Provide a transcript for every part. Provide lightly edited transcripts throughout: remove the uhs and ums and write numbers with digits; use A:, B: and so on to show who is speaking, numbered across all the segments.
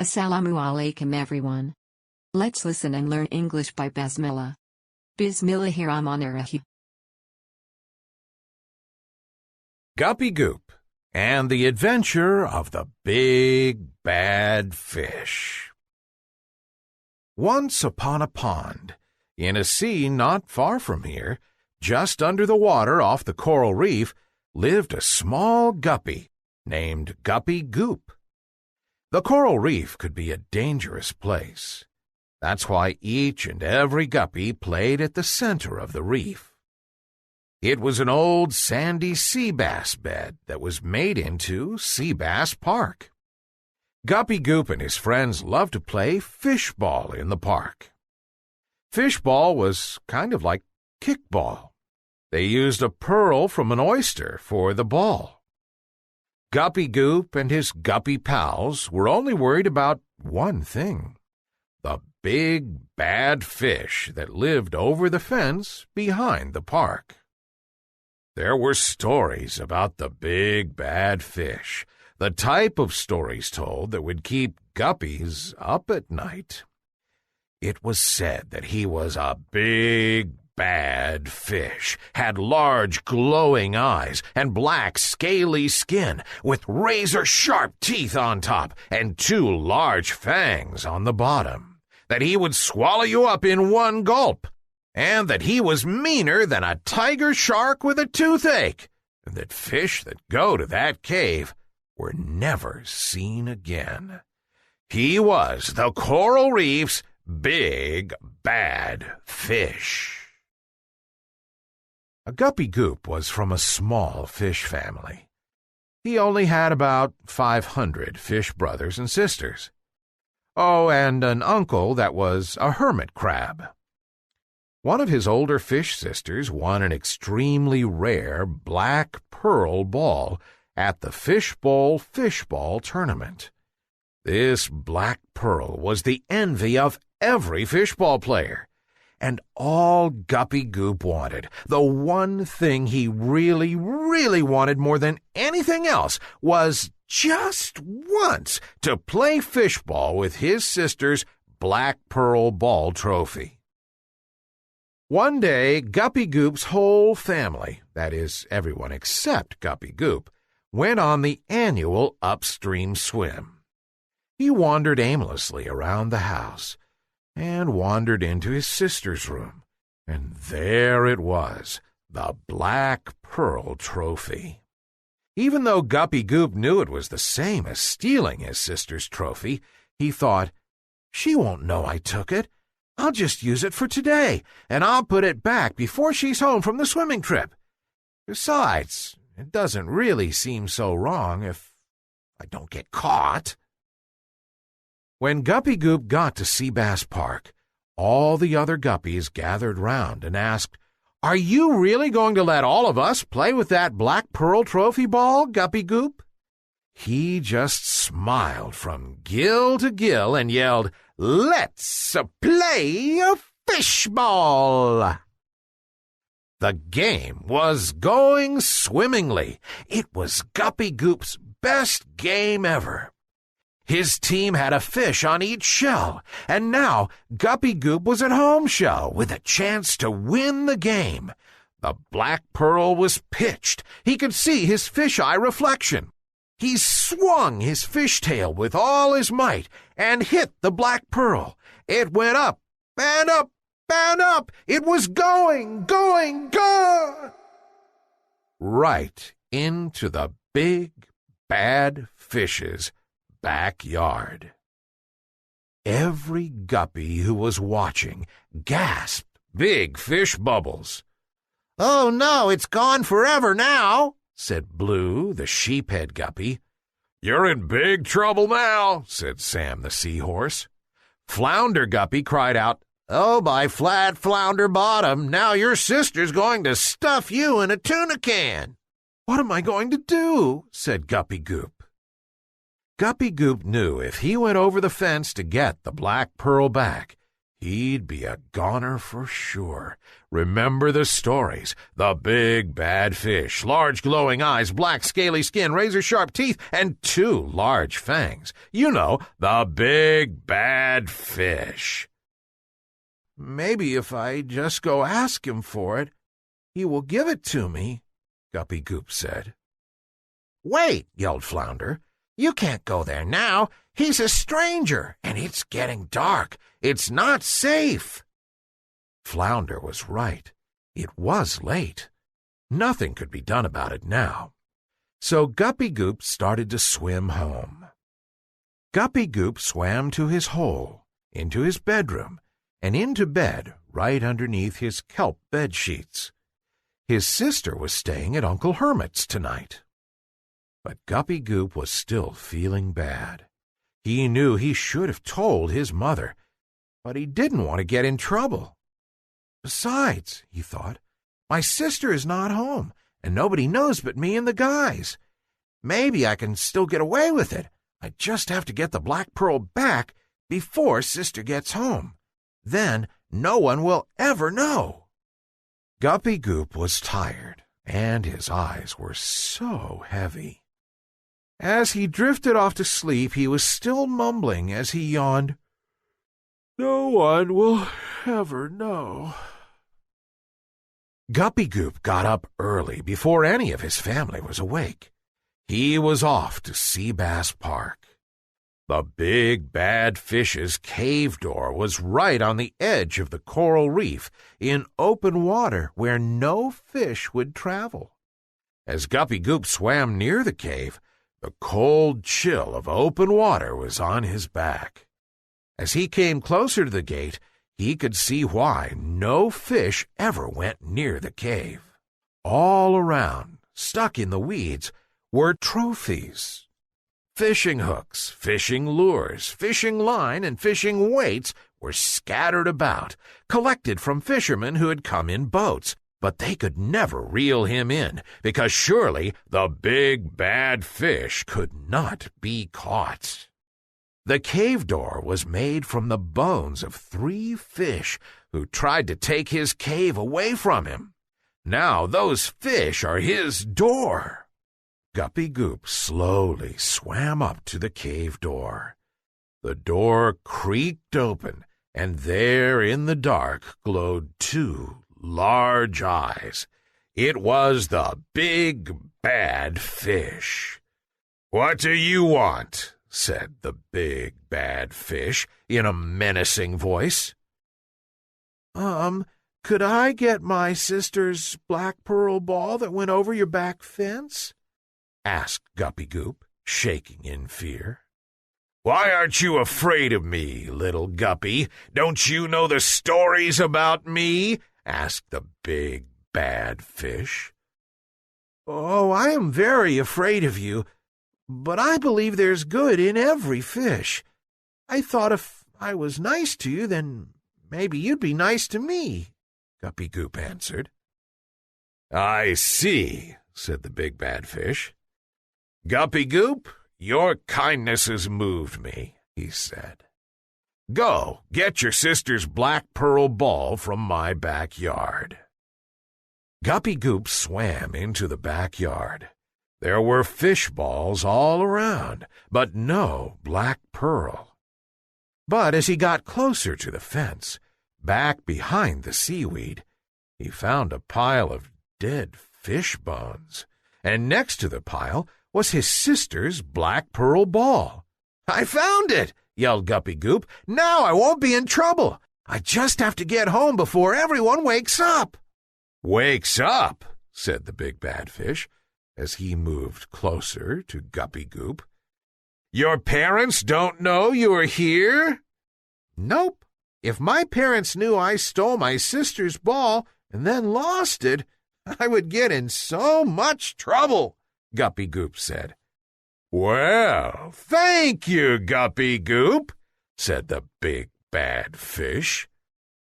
A: Assalamu alaikum everyone. Let's listen and learn English by Bismillah. Bismillahirrahmanirrahim.
B: Guppy Goop and the Adventure of the Big Bad Fish. Once upon a pond, in a sea not far from here, just under the water off the coral reef, lived a small guppy named Guppy Goop. The coral reef could be a dangerous place. That's why each and every guppy played at the center of the reef. It was an old sandy sea bass bed that was made into Sea Bass Park. Guppy Goop and his friends loved to play fishball in the park. Fishball was kind of like kickball. They used a pearl from an oyster for the ball. Guppy Goop and his guppy pals were only worried about one thing: the big bad fish that lived over the fence behind the park. There were stories about the big bad fish, the type of stories told that would keep guppies up at night. It was said that he was a big bad fish, had large glowing eyes and black scaly skin with razor-sharp teeth on top and two large fangs on the bottom, that he would swallow you up in one gulp, and that he was meaner than a tiger shark with a toothache, and that fish that go to that cave were never seen again. He was the coral reef's big bad fish. A Guppy Goop was from a small fish family. He only had about 500 fish brothers and sisters. Oh, and an uncle that was a hermit crab. One of his older fish sisters won an extremely rare black pearl ball at the Fishbowl Fishball Tournament. This black pearl was the envy of every fishball player. And all Guppy Goop wanted, the one thing he really, really wanted more than anything else, was just once to play fishball with his sister's black pearl ball trophy. One day, Guppy Goop's whole family, that is, everyone except Guppy Goop, went on the annual upstream swim. He wandered aimlessly around the house and wandered into his sister's room, and there it was, the black pearl trophy. Even though Guppy Goop knew it was the same as stealing his sister's trophy, he thought, "She won't know I took it. I'll just use it for today, and I'll put it back before she's home from the swimming trip. Besides, it doesn't really seem so wrong if I don't get caught." When Guppy Goop got to Sea Bass Park, all the other guppies gathered round and asked, "Are you really going to let all of us play with that black pearl trophy ball, Guppy Goop?" He just smiled from gill to gill and yelled, "Let's play a fishball!" The game was going swimmingly. It was Guppy Goop's best game ever. His team had a fish on each shell, and now Guppy Goop was at home shell with a chance to win the game. The black pearl was pitched. He could see his fisheye reflection. He swung his fishtail with all his might and hit the black pearl. It went up and up and up. It was going right into the big bad fish's backyard. Every guppy who was watching gasped big fish bubbles. "Oh no, it's gone forever now," said Blue, the sheephead guppy. "You're in big trouble now," said Sam the seahorse. Flounder Guppy cried out, "Oh, by flat flounder bottom, now your sister's going to stuff you in a tuna can." "What am I going to do?" said Guppy Goop. Guppy Goop knew if he went over the fence to get the black pearl back, He'd be a goner for sure. Remember the stories. The big bad fish, large glowing eyes, black scaly skin, razor-sharp teeth, and 2 large fangs. You know, the big bad fish. "Maybe if I just go ask him for it, he will give it to me," Guppy Goop said. "Wait," yelled Flounder. "You can't go there now. He's a stranger, and it's getting dark. It's not safe." Flounder was right. It was late. Nothing could be done about it now. So Guppy Goop started to swim home. Guppy Goop swam to his hole, into his bedroom, and into bed right underneath his kelp bed sheets. His sister was staying at Uncle Hermit's tonight. But Guppy Goop was still feeling bad. He knew he should have told his mother, but he didn't want to get in trouble. Besides, he thought, my sister is not home, and nobody knows but me and the guys. Maybe I can still get away with it. I just have to get the black pearl back before Sister gets home. Then no one will ever know. Guppy Goop was tired, and his eyes were so heavy. As he drifted off to sleep, he was still mumbling as he yawned, "No one will ever know." Guppy Goop got up early before any of his family was awake. He was off to Sea Bass Park. The big bad fish's cave door was right on the edge of the coral reef in open water where no fish would travel. As Guppy Goop swam near the cave, the cold chill of open water was on his back. As he came closer to the gate, he could see why no fish ever went near the cave. All around, stuck in the weeds, were trophies. Fishing hooks, fishing lures, fishing line, and fishing weights were scattered about, collected from fishermen who had come in boats. But they could never reel him in, because surely the big bad fish could not be caught. The cave door was made from the bones of 3 fish who tried to take his cave away from him. Now those fish are his door. Guppy Goop slowly swam up to the cave door. The door creaked open, and there in the dark glowed 2 large eyes. It was the big bad fish. "What do you want?" said the big bad fish in a menacing voice. Could I get my sister's black pearl ball that went over your back fence?" asked Guppy Goop, shaking in fear. "Why aren't you afraid of me, little Guppy? Don't you know the stories about me?" asked the big bad fish. "Oh, I am very afraid of you, but I believe there's good in every fish. I thought if I was nice to you, then maybe you'd be nice to me," Guppy Goop answered. "I see," said the big bad fish. "Guppy Goop, your kindness has moved me," he said. "Go, get your sister's black pearl ball from my backyard." Guppy Goop swam into the backyard. There were fish balls all around, but no black pearl. But as he got closer to the fence, back behind the seaweed, he found a pile of dead fish bones, and next to the pile was his sister's black pearl ball. "I found it!" yelled Guppy Goop. "Now I won't be in trouble. I just have to get home before everyone wakes up." "Wakes up?" said the big bad fish, as he moved closer to Guppy Goop. "Your parents don't know you are here?" "Nope. If my parents knew I stole my sister's ball and then lost it, I would get in so much trouble," Guppy Goop said. "Well, thank you, Guppy Goop," said the big bad fish.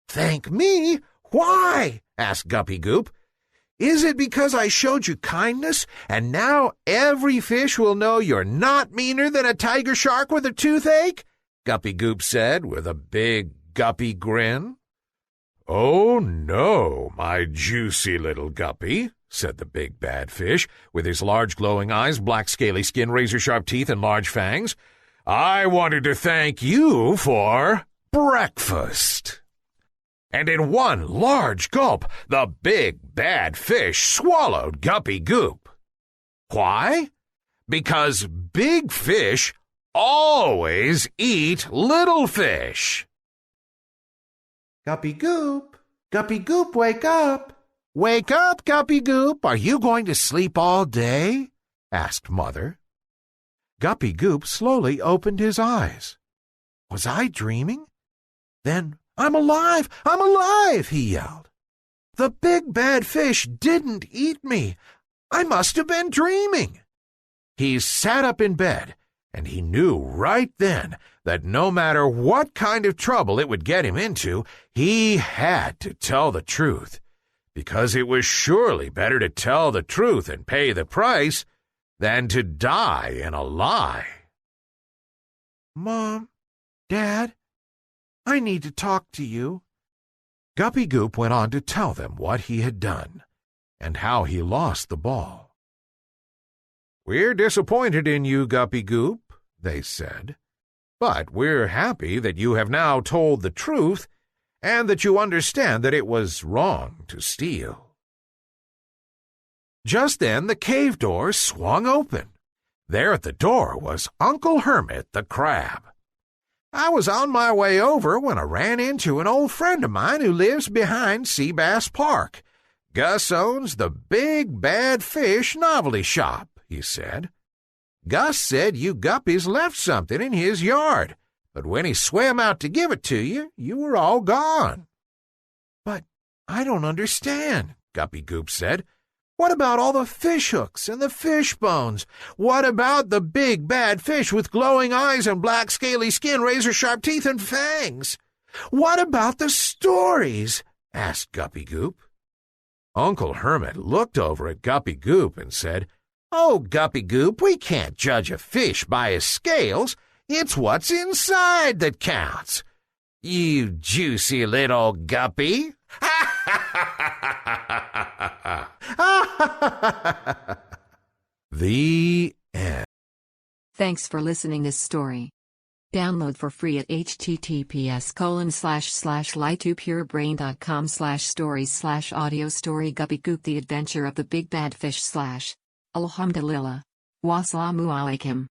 B: "Thank me? Why?" asked Guppy Goop. "Is it because I showed you kindness, and now every fish will know you're not meaner than a tiger shark with a toothache?" Guppy Goop said with a big Guppy grin. "Oh, no, my juicy little Guppy," said the big bad fish, with his large glowing eyes, black scaly skin, razor-sharp teeth, and large fangs. "I wanted to thank you for breakfast." And in one large gulp, the big bad fish swallowed Guppy Goop. Why? Because big fish always eat little fish. "Guppy Goop, wake up. Wake up, Guppy Goop. Are you going to sleep all day?" asked Mother. Guppy Goop slowly opened his eyes. "Was I dreaming? Then I'm alive! I'm alive!" he yelled. "The big bad fish didn't eat me. I must have been dreaming." He sat up in bed, and he knew right then that no matter what kind of trouble it would get him into, he had to tell the truth, because it was surely better to tell the truth and pay the price than to die in a lie. "Mom, Dad, I need to talk to you." Guppy Goop went on to tell them what he had done and how he lost the ball. "We're disappointed in you, Guppy Goop," they said, "but we're happy that you have now told the truth and that you understand that it was wrong to steal." Just then the cave door swung open. There at the door was Uncle Hermit the Crab. "I was on my way over when I ran into an old friend of mine who lives behind Seabass Park. Gus owns the Big Bad Fish Novelty Shop," he said. "Gus said you guppies left something in his yard, but when he swam out to give it to you, you were all gone." "But I don't understand," Guppy Goop said. "What about all the fish hooks and the fish bones? What about the big bad fish with glowing eyes and black scaly skin, razor-sharp teeth, and fangs? What about the stories?" asked Guppy Goop. Uncle Hermit looked over at Guppy Goop and said, "Oh, Guppy Goop, we can't judge a fish by his scales. It's what's inside that counts. You juicy little Guppy." The end.
A: Thanks for listening this story. Download for free at https://lytopurebrain.com/stories/audio story Guppy Goop The Adventure of the Big Bad Fish / Alhamdulillah. Wassalamu alaikum.